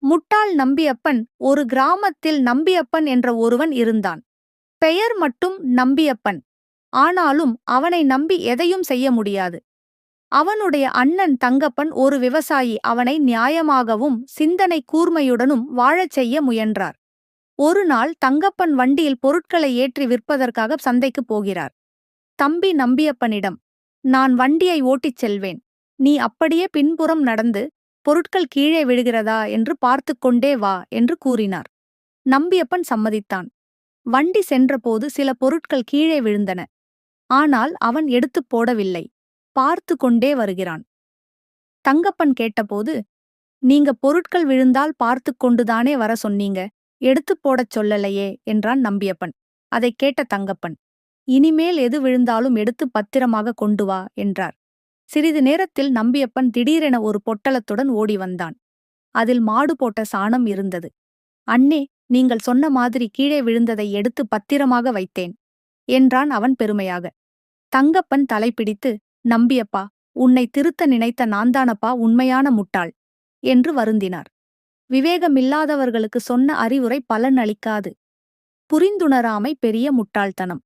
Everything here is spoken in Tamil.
முட்டாள் நம்பியப்பன். ஒரு கிராமத்தில் நம்பியப்பன் என்ற ஒருவன் இருந்தான். பெயர் மட்டும் நம்பியப்பன். ஆனாலும் அவனை நம்பி எதையும் செய்ய முடியாது. அவனுடைய அண்ணன் தங்கப்பன் ஒரு விவசாயி. அவனை நியாயமாகவும் சிந்தனை கூர்மையுடனும் வாழச் செய்ய முயன்றார். ஒரு நாள் தங்கப்பன் வண்டியில் பொருட்களை ஏற்றி விற்பதற்காக சந்தைக்குப் போகிறார். தம்பி நம்பியப்பனிடம், நான் வண்டியை ஓட்டிச் செல்வேன், நீ அப்படியே பின்புறம் நடந்து பொருட்கள் கீழே விழுகிறதா என்று பார்த்து கொண்டே வா என்று கூறினார். நம்பியப்பன் சம்மதித்தான். வண்டி சென்றபோது சில பொருட்கள் கீழே விழுந்தன. ஆனால் அவன் எடுத்துப் போடவில்லை, பார்த்து கொண்டே வருகிறான். தங்கப்பன் கேட்டபோது, நீங்க பொருட்கள் விழுந்தால் பார்த்து கொண்டுதானே வர சொன்னீங்க, எடுத்துப் போடச் சொல்லலையே என்றான் நம்பியப்பன். அதைக் கேட்ட தங்கப்பன், இனிமேல் எது விழுந்தாலும் எடுத்து பத்திரமாக கொண்டு வா என்றார். சிறிது நேரத்தில் நம்பியப்பன் திடீரென ஒரு பொட்டலத்துடன் ஓடி வந்தான். அதில் மாடு போட்ட சாணம் இருந்தது. அண்ணே, நீங்கள் சொன்ன மாதிரி கீழே விழுந்ததை எடுத்து பத்திரமாக வைத்தேன் என்றான் அவன் பெருமையாக. தங்கப்பன் தலைப்பிடித்து, நம்பியப்பா, உன்னை திருத்த நினைத்த நான்தானப்பா உண்மையான முட்டாள் என்று வருந்தினார். விவேகமில்லாதவர்களுக்கு சொன்ன அறிவுரை பலன் அளிக்காது. புரிந்துணராமை பெரிய முட்டாள்தனம்.